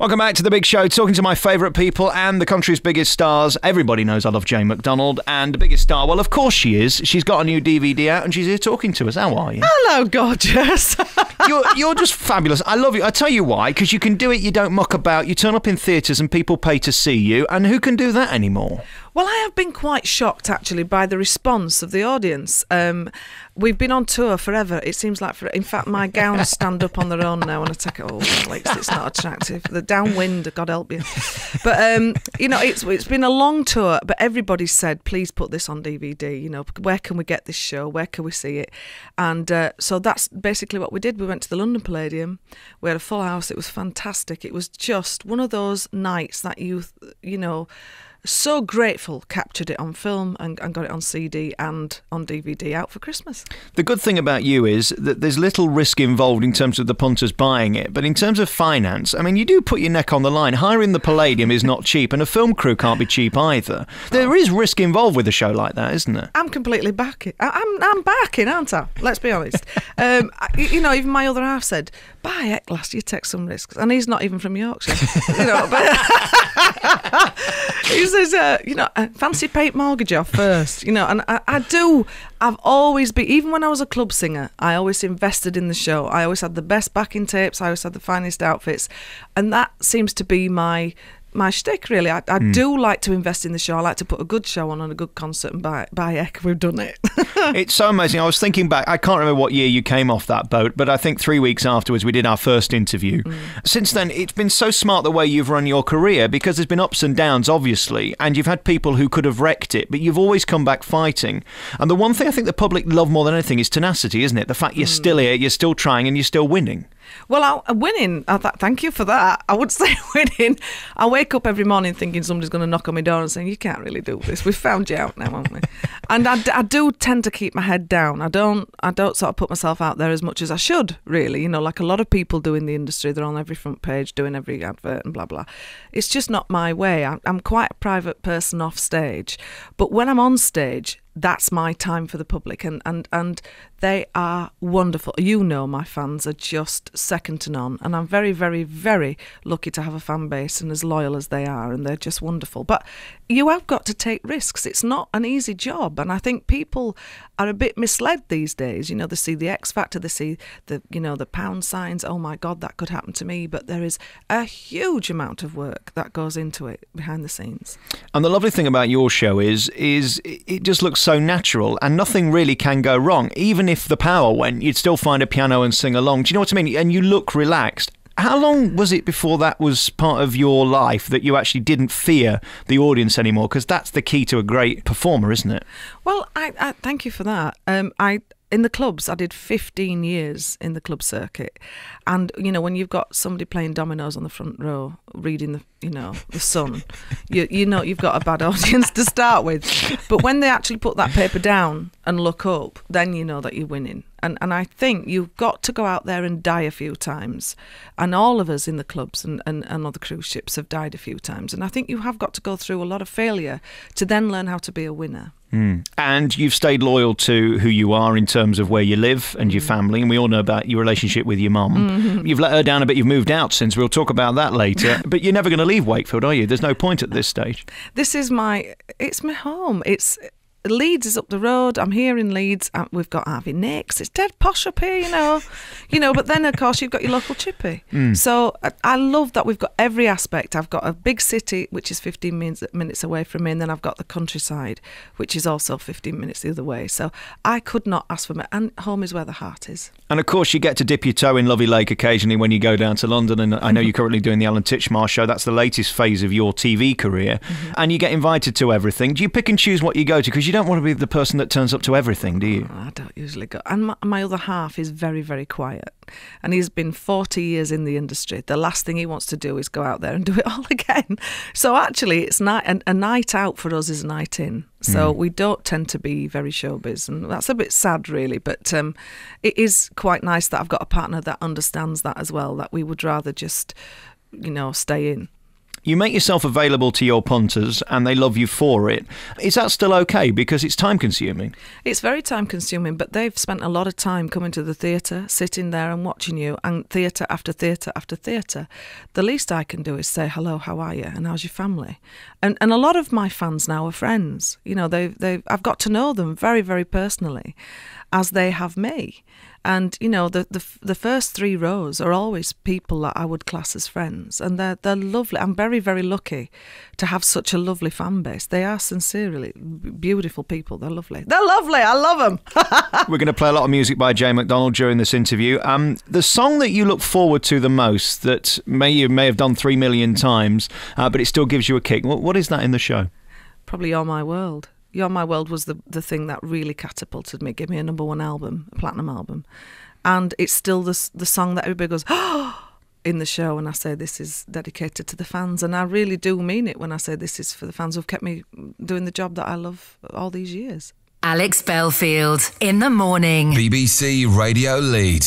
Welcome back to The Big Show, talking to my favourite people and the country's biggest stars. Everybody knows I love Jane McDonald, and the biggest star, well, of course she is. She's got a new DVD out and she's here talking to us. How are you? Hello, gorgeous. You're just fabulous. I love you. I tell you why, because you can do it, you don't muck about, you turn up in theatres and people pay to see you, and who can do that anymore? Well, I have been quite shocked, actually, by the response of the audience. We've been on tour forever. It seems like, in fact, my gowns stand up on their own now when I take it off. It's not attractive. The downwind, God help you. But, you know, it's been a long tour, but everybody said, please put this on DVD. You know, where can we get this show? Where can we see it? And so that's basically what we did. We went to the London Palladium. We had a full house. It was fantastic. It was just one of those nights that you know, so grateful captured it on film and got it on CD and on DVD out for Christmas. The good thing about you is that there's little risk involved in terms of the punters buying it, but in terms of finance, I mean, you do put your neck on the line. Hiring the Palladium is not cheap, and a film crew can't be cheap either. There is risk involved with a show like that, isn't there? I'm completely backing. I'm backing, aren't I? Let's be honest. You know, even my other half said, buy Ecklas, you take some risks. And he's not even from Yorkshire. You know, but he says, you know, fancy paid mortgage off first, you know, and I've always been, even when I was a club singer, I always invested in the show. I always had the best backing tapes, I always had the finest outfits, and that seems to be my shtick, really. I do like to invest in the show. I like to put a good show on and a good concert and buy Eck. We've done it. It's so amazing. I was thinking back, I can't remember what year you came off that boat, but I think 3 weeks afterwards we did our first interview. Since then, it's been so smart the way you've run your career, because there's been ups and downs, obviously, and you've had people who could have wrecked it, but you've always come back fighting. And the one thing I think the public love more than anything is tenacity, isn't it? The fact you're still here, you're still trying, and you're still winning. Well, winning, thank you for that. I would say winning. I wake up every morning thinking somebody's going to knock on my door and saying, you can't really do this. We've found you out now, haven't we? And I do tend to keep my head down. I don't sort of put myself out there as much as I should, really. You know, like a lot of people do in the industry. They're on every front page doing every advert and blah, blah. It's just not my way. I'm quite a private person off stage. But when I'm on stage, that's my time for the public, and they are wonderful. You know, my fans are just second to none, and I'm very, very, very lucky to have a fan base and as loyal as they are, and they're just wonderful. But you have got to take risks. It's not an easy job, and I think people are a bit misled these days. You know, they see the X Factor, they see the, you know, the pound signs. Oh my God, that could happen to me. But there is a huge amount of work that goes into it behind the scenes. And the lovely thing about your show is it just looks so natural, and nothing really can go wrong. Even if the power went, you'd still find a piano and sing along. Do you know what I mean? And you look relaxed. How long was it before that was part of your life, that you actually didn't fear the audience anymore? Because that's the key to a great performer, isn't it? Well, I thank you for that. In the clubs, I did 15 years in the club circuit. And, you know, when you've got somebody playing dominoes on the front row, reading the Sun, you know you've got a bad audience to start with. But when they actually put that paper down and look up, then you know that you're winning. And I think you've got to go out there and die a few times. And all of us in the clubs and other cruise ships have died a few times. And I think you have got to go through a lot of failure to then learn how to be a winner. And you've stayed loyal to who you are in terms of where you live and your family, and we all know about your relationship with your mum. You've let her down a bit, you've moved out since, we'll talk about that later, but you're never going to leave Wakefield, are you? There's no point at this stage. This is it's my home. Leeds is up the road. I'm here in Leeds. We've got Harvey Nicks. It's dead posh up here, you know. But then, of course, you've got your local chippy. So I love that we've got every aspect. I've got a big city, which is 15 minutes away from me, and then I've got the countryside, which is also 15 minutes the other way. So I could not ask for more. And home is where the heart is. And, of course, you get to dip your toe in Lovey Lake occasionally when you go down to London. And I know you're currently doing the Alan Titchmarsh show. That's the latest phase of your TV career. And you get invited to everything. Do you pick and choose what you go to? Because you don't want to be the person that turns up to everything, do you? I don't usually go. And my other half is very, very quiet. And he's been 40 years in the industry. The last thing he wants to do is go out there and do it all again. So actually, it's a night out for us is a night in. So we don't tend to be very showbiz. And that's a bit sad, really. But it is quite nice that I've got a partner that understands that as well, that we would rather just, you know, stay in. You make yourself available to your punters and they love you for it. Is that still okay? Because it's time consuming. It's very time consuming, but they've spent a lot of time coming to the theatre, sitting there and watching you, and theatre after theatre after theatre. The least I can do is say, hello, how are you? And how's your family? And a lot of my fans now are friends. You know, I've got to know them very, very personally, as they have me. And, you know, the first 3 rows are always people that I would class as friends. And they're lovely. I'm very, very lucky to have such a lovely fan base. They are sincerely beautiful people. They're lovely. They're lovely. I love them. We're going to play a lot of music by Jay McDonald during this interview. The song that you look forward to the most, that you may have done 3 million times, but it still gives you a kick. What is that in the show? Probably You're My World. You're My World was the thing that really catapulted me, gave me a #1 album, a platinum album. And it's still the song that everybody goes, oh, in the show when I say this is dedicated to the fans. And I really do mean it when I say this is for the fans who've kept me doing the job that I love all these years. Alex Belfield, in the morning. BBC Radio Lead.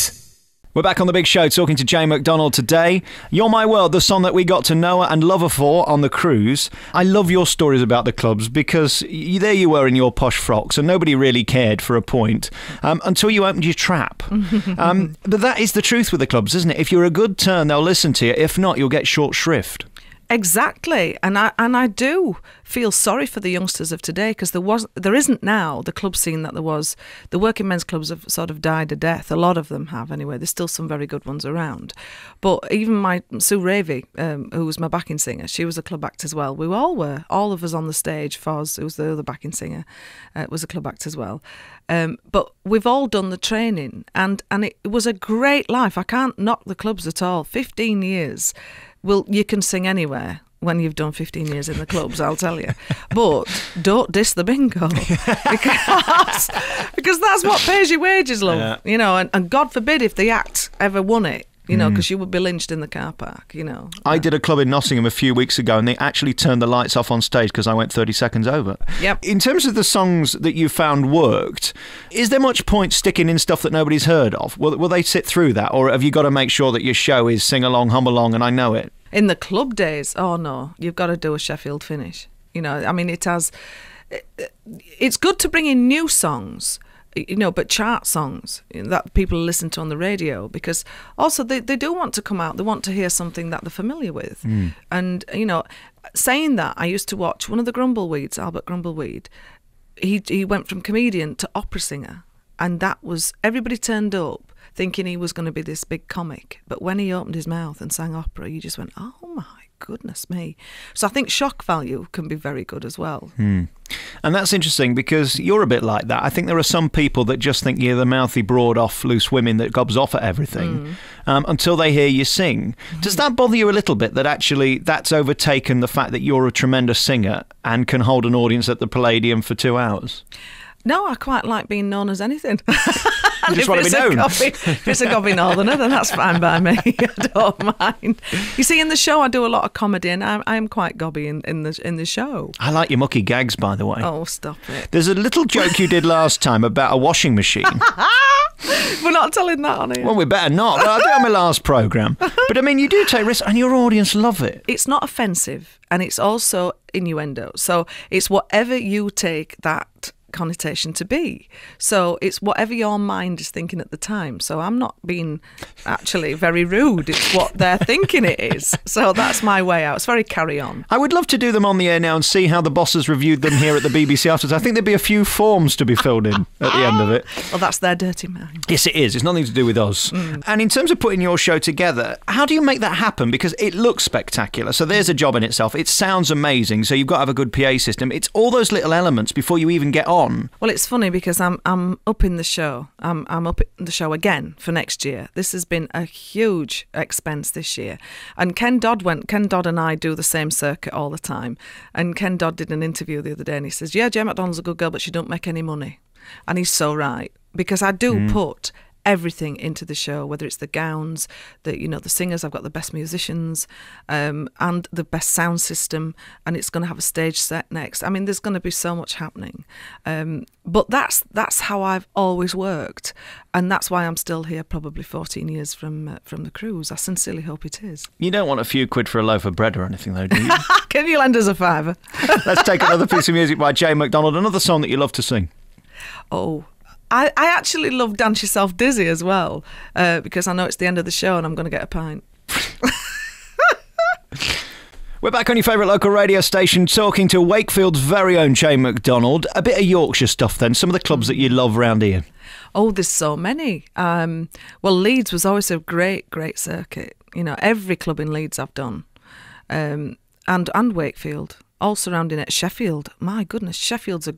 We're back on The Big Show talking to Jay McDonald today. You're My World, the song that we got to know her and love her for on the cruise. I love your stories about the clubs because there you were in your posh frocks and nobody really cared for a point until you opened your trap. But that is the truth with the clubs, isn't it? If you're a good turn, they'll listen to you. If not, you'll get short shrift. Exactly, and I do feel sorry for the youngsters of today, because there isn't now the club scene that there was. The working men's clubs have sort of died a death. A lot of them have anyway. There's still some very good ones around, but even my Sue Ravey, who was my backing singer, she was a club act as well. We all were, all of us on the stage. Foz, who was the other backing singer, was a club act as well. But we've all done the training, and it was a great life. I can't knock the clubs at all. 15 years. Well, you can sing anywhere when you've done 15 years in the clubs, I'll tell you. But don't diss the bingo, because that's what pays your wages, love. Yeah. You know, and God forbid if the act ever won it, you know, because you would be lynched in the car park, you know. I did a club in Nottingham a few weeks ago and they actually turned the lights off on stage because I went 30 seconds over. Yep. In terms of the songs that you found worked, is there much point sticking in stuff that nobody's heard of? Will they sit through that? Or have you got to make sure that your show is sing along, hum along, and I know it? In the club days, oh no, you've got to do a Sheffield finish. You know, I mean, it's good to bring in new songs, you know, but chart songs that people listen to on the radio, because also they do want to come out, they want to hear something that they're familiar with. And, you know, saying that, I used to watch one of the Grumbleweeds, Albert Grumbleweed. He went from comedian to opera singer, and that was, everybody turned up thinking he was going to be this big comic, but when he opened his mouth and sang opera, you just went, oh my goodness me. So I think shock value can be very good as well. And that's interesting because you're a bit like that. I think there are some people that just think you're the mouthy, broad off loose women that gobs off at everything until they hear you sing. Does that bother you a little bit, that actually that's overtaken the fact that you're a tremendous singer and can hold an audience at the Palladium for 2 hours? No, I quite like being known as anything. You just want to be known. If it's a gobby northerner, then that's fine by me. I don't mind. You see, in the show, I do a lot of comedy, and I'm quite gobby in the show. I like your mucky gags, by the way. Oh, stop it. There's a little joke you did last time about a washing machine. We're not telling that on here. Well, we better not. I did it on my last programme. But, I mean, you do take risks, and your audience love it. It's not offensive, and it's also innuendo. So it's whatever you take that connotation to be. So it's whatever your mind is thinking at the time. So I'm not being actually very rude. It's what they're thinking it is. So that's my way out. It's very carry on. I would love to do them on the air now and see how the bosses reviewed them here at the BBC afterwards. I think there'd be a few forms to be filled in at the end of it. Well, that's their dirty mind. Yes, it is. It's nothing to do with us. And in terms of putting your show together, how do you make that happen? Because it looks spectacular. So there's a job in itself. It sounds amazing. So you've got to have a good PA system. It's all those little elements before you even get on. Well, it's funny because I'm up in the show. I'm up in the show again for next year. This has been a huge expense this year. And Ken Dodd and I do the same circuit all the time. And Ken Dodd did an interview the other day and he says, yeah, Jay McDonald's a good girl, but she don't make any money. And he's so right. Because I do put everything into the show, whether it's the gowns, the singers. I've got the best musicians, and the best sound system, and it's going to have a stage set next. I mean, there's going to be so much happening, but that's how I've always worked, and that's why I'm still here, probably 14 years from the cruise. I sincerely hope it is. You don't want a few quid for a loaf of bread or anything, though, do you? Can you lend us a fiver? Let's take another piece of music by Jay McDonald. Another song that you love to sing. Oh, I actually love Dance Yourself Dizzy as well, because I know it's the end of the show and I'm going to get a pint. We're back on your favourite local radio station talking to Wakefield's very own Jay McDonald. A bit of Yorkshire stuff then, some of the clubs that you love around here. Oh, there's so many. Well, Leeds was always a great circuit. You know, every club in Leeds I've done. And Wakefield, all surrounding it. Sheffield, my goodness, Sheffield's a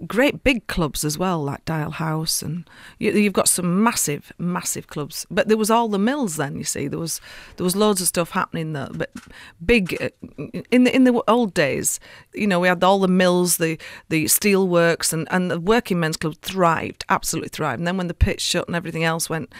great big clubs as well, like Dial House, and you've got some massive clubs. But there was all the mills then. You see, there was loads of stuff happening there. But big in the old days, you know, we had all the mills, the steel works, and the working men's club absolutely thrived. And then when the pits shut and everything else went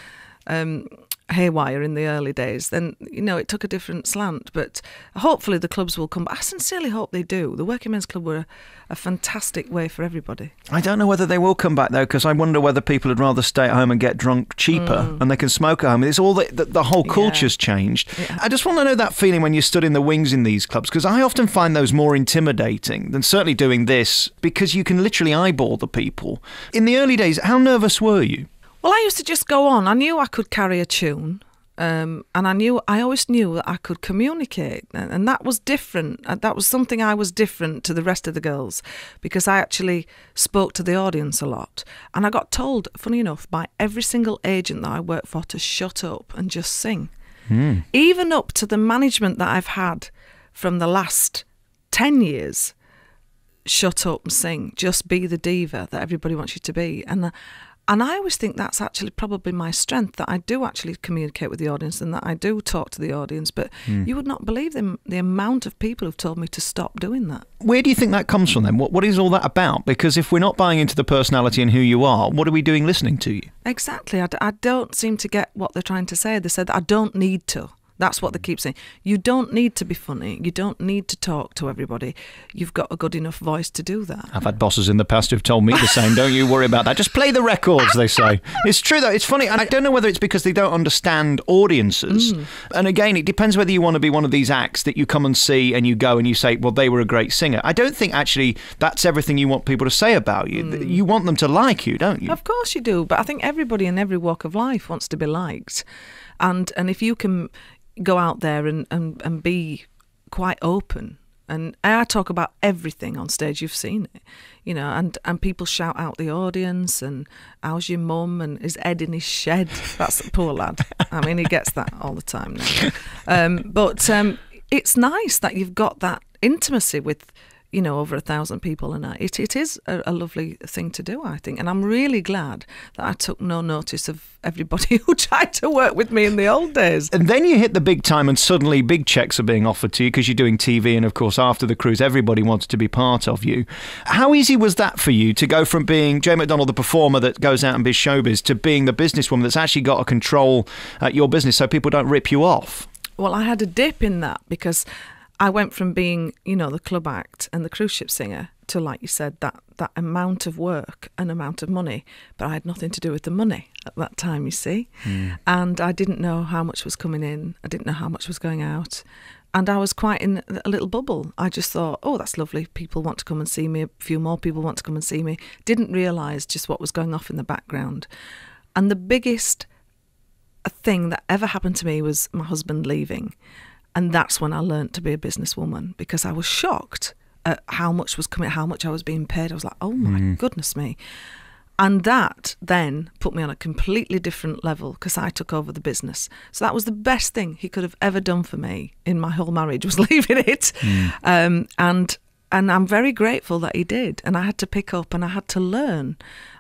haywire in the early days, then, you know, it took a different slant. But hopefully the clubs will come back. I sincerely hope they do. The Working Men's Club were a fantastic way for everybody. I don't know whether they will come back, though, because I wonder whether people would rather stay at home and get drunk cheaper and they can smoke at home. It's all the whole culture's changed. Yeah. I just want to know that feeling when you stood in the wings in these clubs, because I often find those more intimidating than certainly doing this, because you can literally eyeball the people. In the early days, how nervous were you? Well, I used to just go on. I knew I could carry a tune, and I always knew that I could communicate, and that was different. That was something I was different to the rest of the girls, because I actually spoke to the audience a lot. And I got told, funny enough, by every single agent that I worked for to shut up and just sing. Even up to the management that I've had from the last 10 years, shut up and sing, just be the diva that everybody wants you to be. And I always think that's actually probably my strength, that I do actually communicate with the audience and that I do talk to the audience. But you would not believe the amount of people who've told me to stop doing that. Where do you think that comes from then? What is all that about? Because if we're not buying into the personality and who you are, what are we doing listening to you? Exactly. I don't seem to get what they're trying to say. They said that I don't need to. That's what they keep saying. You don't need to be funny. You don't need to talk to everybody. You've got a good enough voice to do that. I've had bosses in the past who've told me the same. Don't you worry about that. Just play the records, they say. It's true, though. It's funny. And I don't know whether it's because they don't understand audiences. And again, it depends whether you want to be one of these acts that you come and see and you go and you say, well, they were a great singer. I don't think actually that's everything you want people to say about you. You want them to like you, don't you? Of course you do. But I think everybody in every walk of life wants to be liked. And if you can go out there and be quite open, and I talk about everything on stage. You've seen it, you know, and people shout out the audience, and how's your mum, and is Ed in his shed? That's the poor lad. I mean, he gets that all the time now. But it's nice that you've got that intimacy with, you know, over 1,000 people a night. It is a lovely thing to do, I think. And I'm really glad that I took no notice of everybody who tried to work with me in the old days. And then you hit the big time and suddenly big checks are being offered to you because you're doing TV, and of course after the cruise everybody wanted to be part of you. How easy was that for you to go from being Jay McDonald, the performer that goes out and be showbiz, to being the businesswoman that's actually got to control your business so people don't rip you off? Well, I had a dip in that because I went from being, you know, the club act and the cruise ship singer to, like you said, that amount of work and amount of money. But I had nothing to do with the money at that time, you see. And I didn't know how much was coming in. I didn't know how much was going out. And I was quite in a little bubble. I just thought, oh, that's lovely. People want to come and see me. A few more people want to come and see me. Didn't realise just what was going off in the background. And the biggest thing that ever happened to me was my husband leaving. And that's when I learned to be a businesswoman, because I was shocked at how much was coming, how much I was being paid. I was like, oh my goodness me. And that then put me on a completely different level because I took over the business. So that was the best thing he could have ever done for me in my whole marriage, was leaving it. And I'm very grateful that he did. And I had to pick up and I had to learn.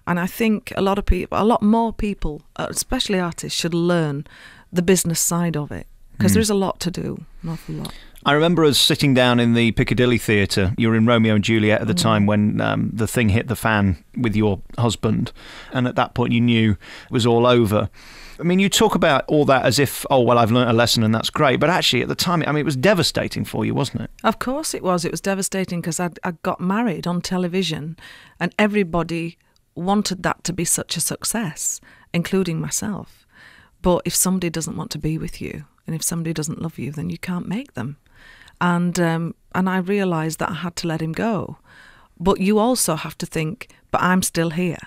And I think a lot more people, especially artists, should learn the business side of it. because there's a lot to do, an awful lot. I remember us sitting down in the Piccadilly Theatre. You were in Romeo and Juliet at the time when the thing hit the fan with your husband. And at that point you knew it was all over. I mean, you talk about all that as if, oh, well, I've learnt a lesson and that's great. But actually, at the time, I mean, it was devastating for you, wasn't it? Of course it was. It was devastating because I got married on television and everybody wanted that to be such a success, including myself. But if somebody doesn't want to be with you and if somebody doesn't love you, then you can't make them. And I realised that I had to let him go. But you also have to think, but I'm still here.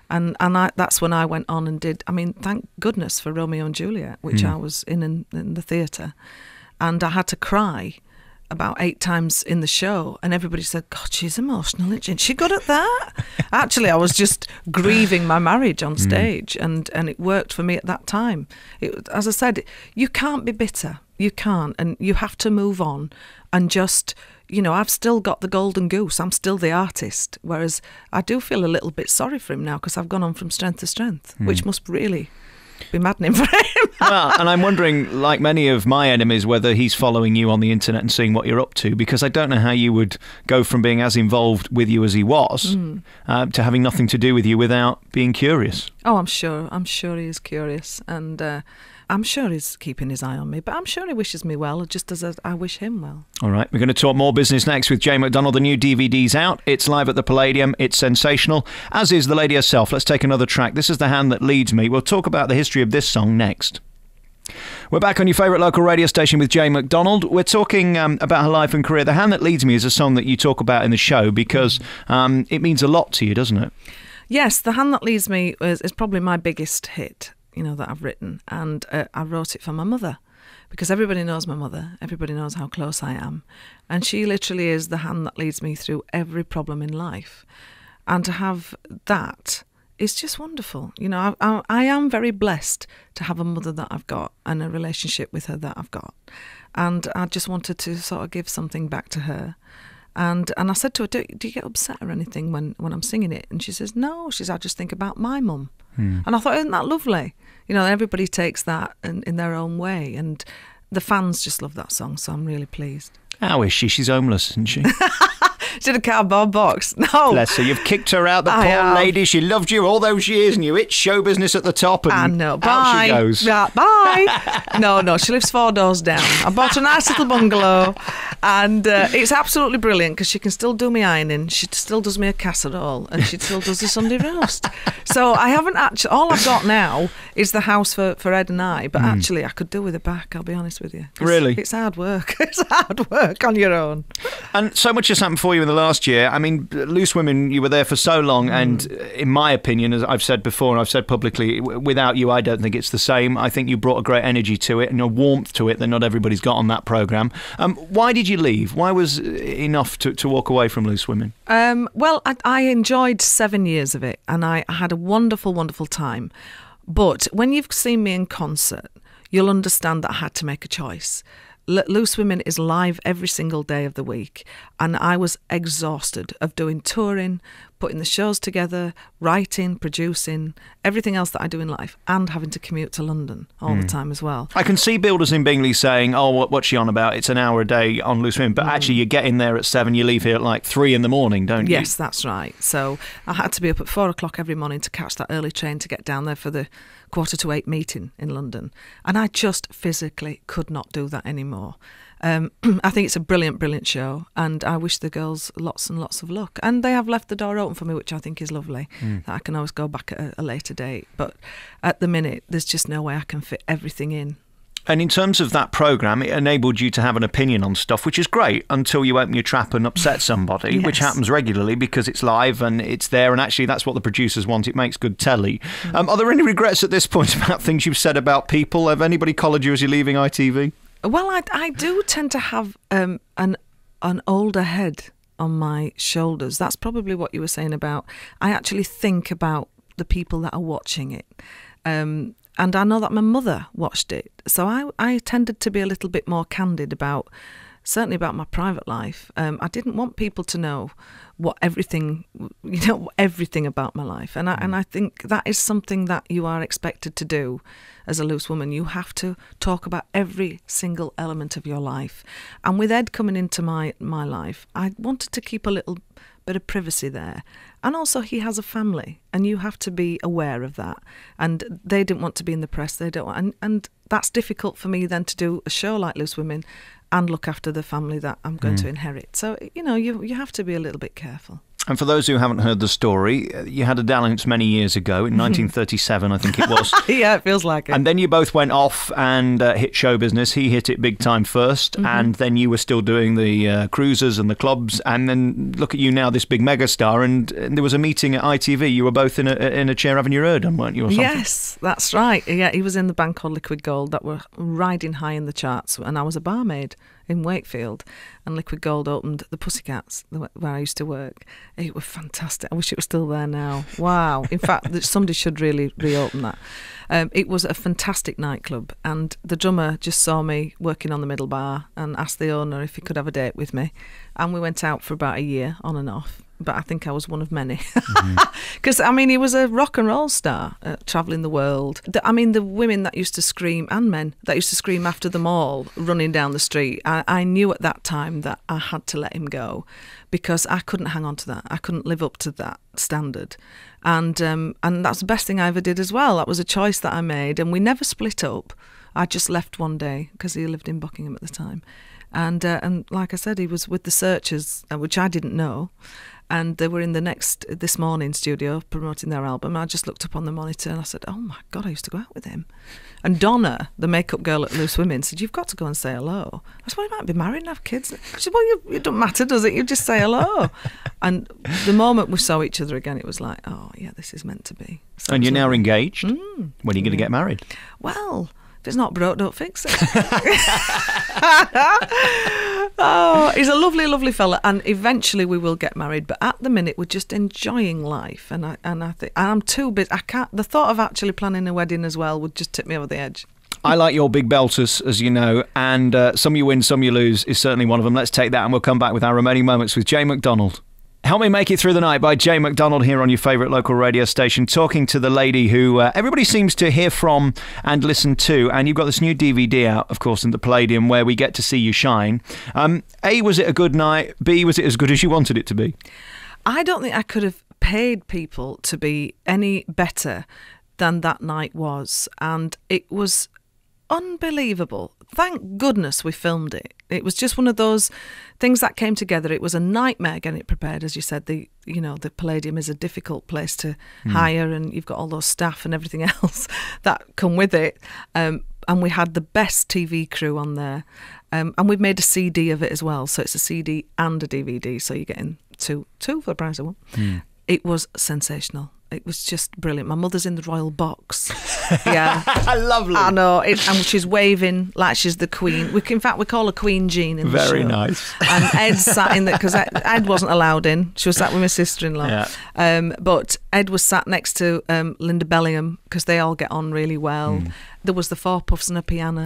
And that's when I went on and did, I mean, thank goodness for Romeo and Juliet, which I was in the theatre. And I had to cry about 8 times in the show. And everybody said, God, she's emotional, isn't she? Good at that? Actually, I was just grieving my marriage on stage. And it worked for me at that time. As I said, you can't be bitter. You can't. And you have to move on and just... You know, I've still got the golden goose. I'm still the artist. Whereas I do feel a little bit sorry for him now because I've gone on from strength to strength, which must really be maddening for him. Well, and I'm wondering, like many of my enemies, whether he's following you on the internet and seeing what you're up to, because I don't know how you would go from being as involved with you as he was to having nothing to do with you without being curious. Oh, I'm sure. I'm sure he is curious. And I'm sure he's keeping his eye on me, but I'm sure he wishes me well, just as I wish him well. All right, we're going to talk more business next with Jay McDonald. The new DVD's out. It's live at the Palladium. It's sensational, as is the lady herself. Let's take another track. This is The Hand That Leads Me. We'll talk about the history of this song next. We're back on your favourite local radio station with Jay McDonald. We're talking about her life and career. The Hand That Leads Me is a song that you talk about in the show because it means a lot to you, doesn't it? Yes, The Hand That Leads Me is probably my biggest hit, you know, that I've written. And I wrote it for my mother because everybody knows my mother. Everybody knows how close I am. And she literally is the hand that leads me through every problem in life. And to have that is just wonderful. You know, I am very blessed to have a mother that I've got and a relationship with her that I've got. And I just wanted to sort of give something back to her. And I said to her, do you get upset or anything when I'm singing it? And she says, no. She says, I just think about my mum. And I thought, isn't that lovely? You know, everybody takes that in their own way. And the fans just love that song, so I'm really pleased. How is she? She's homeless, isn't she? She's in a cardboard box. No. Bless her. You've kicked her out, the poor lady. She loved you all those years and you hit show business at the top and I know. Bye. Out she goes. Yeah, bye. No, she lives 4 doors down. I bought a nice little bungalow and it's absolutely brilliant because she can still do me ironing. She still does me a casserole and she still does the Sunday roast. So I haven't actually, all I've got now is the house for Ed and I, but actually I could do with it back, I'll be honest with you. Really? It's hard work. It's hard work on your own. And so much has happened for you in the last year. I mean, Loose Women, you were there for so long, and in my opinion, as I've said before and I've said publicly, without you, I don't think it's the same. I think you brought a great energy to it and a warmth to it that not everybody's got on that programme. Why did you leave? Why was enough to walk away from Loose Women? Well, I enjoyed 7 years of it, and I had a wonderful, wonderful time. But when you've seen me in concert, you'll understand that I had to make a choice. Loose Women is live every single day of the week, and I was exhausted of doing touring, putting the shows together, writing, producing, everything else that I do in life, and having to commute to London all the time as well. I can see builders in Bingley saying, oh, what's she on about? It's an hour a day on Loose Women, but actually you get in there at 7, you leave here at like 3 in the morning, don't you? Yes, that's right. So I had to be up at 4 o'clock every morning to catch that early train to get down there for the 7:45 meeting in London. And I just physically could not do that anymore. I think it's a brilliant, brilliant show, and I wish the girls lots and lots of luck. And they have left the door open for me, which I think is lovely, that I can always go back at a later date. But at the minute, there's just no way I can fit everything in. And in terms of that programme, it enabled you to have an opinion on stuff, which is great, until you open your trap and upset somebody, Yes. which happens regularly because it's live and it's there, and actually that's what the producers want. It makes good telly. Are there any regrets at this point about things you've said about people? Have anybody collared you as you're leaving ITV? Well, I do tend to have an older head on my shoulders. That's probably what you were saying about. I actually think about the people that are watching it. And I know that my mother watched it. So I tended to be a little bit more candid about certainly about my private life. I didn't want people to know everything about my life. And I think that is something that you are expected to do as a loose woman. You have to talk about every single element of your life. And with Ed coming into my life, I wanted to keep a little bit of privacy there. And also he has a family, and you have to be aware of that. And they didn't want to be in the press. They don't want, and that's difficult for me then to do a show like Loose Women and look after the family that I'm going to inherit. So, you have to be a little bit careful. And for those who haven't heard the story, you had a dalliance many years ago, in 1937, I think it was. Yeah, it feels like it. And then you both went off and hit show business. He hit it big time first, and then you were still doing the cruises and the clubs. And then look at you now, this big megastar. And there was a meeting at ITV. You were both in a chair having your ear done, weren't you? Or something? Yes, that's right. Yeah, he was in the band called Liquid Gold that were riding high in the charts, and I was a barmaid in Wakefield, and Liquid Gold opened the Pussycats where I used to work. It was fantastic. I wish it was still there now. Wow. In fact, somebody should really reopen that. It was a fantastic nightclub, and the drummer just saw me working on the middle bar and asked the owner if he could have a date with me, and we went out for about a year on and off. But I think I was one of many. Because, he was a rock and roll star, travelling the world. The women that used to scream, and men that used to scream after them all, running down the street, I knew at that time that I had to let him go, because I couldn't hang on to that. I couldn't live up to that standard. And that's the best thing I ever did as well. That was a choice that I made, and we never split up. I just left one day, because he lived in Buckingham at the time. And like I said, he was with the Searchers, which I didn't know. And they were in This Morning studio promoting their album. I just looked up on the monitor and I said, oh my God, I used to go out with him. And Donna, the makeup girl at Loose Women, said, you've got to go and say hello. I said, well, you might be married and have kids. She said, well, it don't matter, does it? You just say hello. And the moment we saw each other again, it was like, oh yeah, this is meant to be. So and you're now engaged. When are you going to get married? Well, if it's not broke, don't fix it. Oh, he's a lovely, lovely fella, and eventually we will get married. But at the minute, we're just enjoying life, and I think I'm too busy. I can't. The thought of actually planning a wedding as well would just tip me over the edge. I like your big belters, as you know, and Some You Win, Some You Lose is certainly one of them. Let's take that, and we'll come back with our remaining moments with Jay McDonald. Help Me Make It Through the Night by Jay McDonald here on your favourite local radio station, talking to the lady who everybody seems to hear from and listen to. And you've got this new DVD out, of course, in the Palladium, where we get to see you shine. A, was it a good night? B, was it as good as you wanted it to be? I don't think I could have paid people to be any better than that night was. And it was unbelievable. Thank goodness we filmed it. It was just one of those things that came together. It was a nightmare getting it prepared. As you said, the Palladium is a difficult place to hire, and you've got all those staff and everything else that come with it. And we had the best TV crew on there. And we've made a CD of it as well. So it's a CD and a DVD. So you're getting two for the price of one. It was sensational. It was just brilliant. My mother's in the royal box. Yeah. Lovely. I know. And she's waving like she's the queen. In fact, we call her Queen Jean in the show. Very nice. And Ed sat in there, because Ed wasn't allowed in. She was sat with my sister-in-law. Yeah. But Ed was sat next to Linda Bellingham, because they all get on really well. There was the Four Puffs and a piano.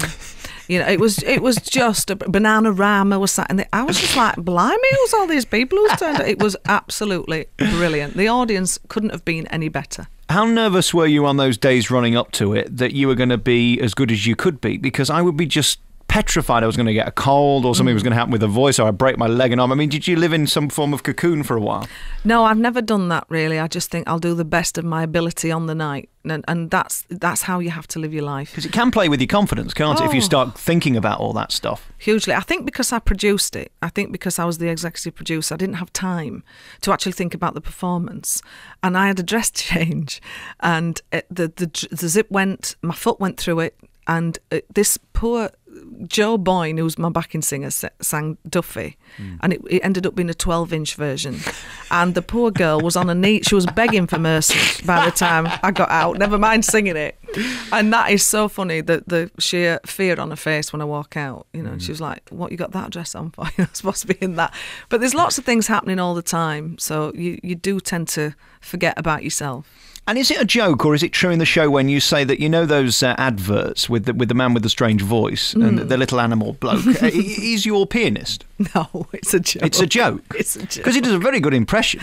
It was just a Banana Rama was sat in there. I was just like, blimey, who's all these people who's turned up? It was absolutely brilliant. The audience couldn't have been any better. How nervous were you on those days running up to it that you were going to be as good as you could be? Because I would be just petrified I was going to get a cold, or something was going to happen with a voice, or I'd break my leg and arm. I mean, did you live in some form of cocoon for a while? No, I've never done that, really. I just think I'll do the best of my ability on the night. And that's how you have to live your life. Because it can play with your confidence, can't it, if you start thinking about all that stuff? Hugely. I think because I produced it, I think because I was the executive producer, I didn't have time to actually think about the performance. And I had a dress change, and the zip went, my foot went through it, and this poor Joe Boyne, who was my backing singer, sang Duffy, and it ended up being a 12-inch version. And the poor girl was on her knee. She was begging for mercy by the time I got out, never mind singing it. And that is so funny, the sheer fear on her face when I walk out. She was like, what, you got that dress on for? You're supposed to be in that. But there's lots of things happening all the time, so you do tend to forget about yourself. And is it a joke, or is it true in the show when you say that those adverts with the man with the strange voice, and the little animal bloke. He's your pianist. No, it's a joke. It's a joke. It's a joke. Because he does a very good impression.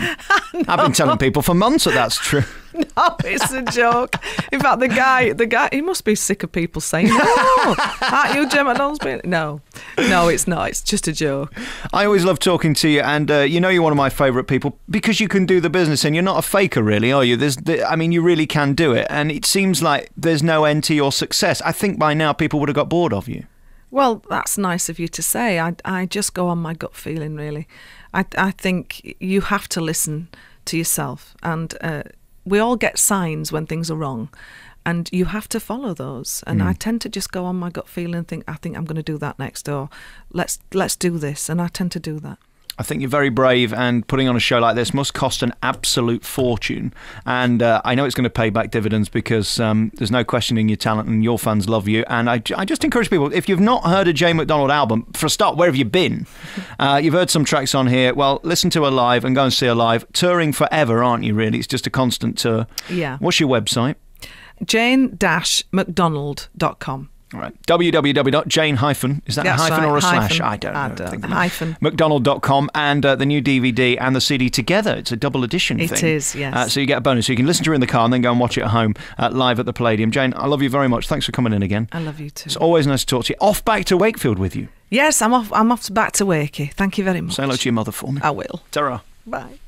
No. I've been telling people for months that's true. No, it's a joke. In fact, the guy, he must be sick of people saying, "Oh, aren't you Jim McDonald's pianist?" No, it's not. It's just a joke. I always love talking to you, and you're one of my favourite people because you can do the business, and you're not a faker, really, are you? You really can do it, and it seems like there's no end to your success. I think by now people would have got bored of you. Well, that's nice of you to say. I just go on my gut feeling, really. I think you have to listen to yourself, and we all get signs when things are wrong, and you have to follow those. And I tend to just go on my gut feeling and think, I think I'm going to do that next, or let's do this, and I tend to do that. I think you're very brave, and putting on a show like this must cost an absolute fortune. And I know it's going to pay back dividends because there's no questioning your talent and your fans love you. And I just encourage people, if you've not heard a Jane McDonald album, for a start, where have you been? You've heard some tracks on here. Well, listen to her live and go and see her live. Touring forever, aren't you, really? It's just a constant tour. Yeah. What's your website? jane-mcdonald.com. All right. www.jane- is that a hyphen or a slash? I don't know. Hyphen. McDonald.com, and the new DVD and the CD together. It's a double edition thing. It is, yes. So you get a bonus. So you can listen to her in the car and then go and watch it at home live at the Palladium. Jane, I love you very much. Thanks for coming in again. I love you too. It's always nice to talk to you. Off back to Wakefield with you. Yes, I'm off back to Wakey. Thank you very much. Say hello to your mother for me. I will. Ta-ra. Bye.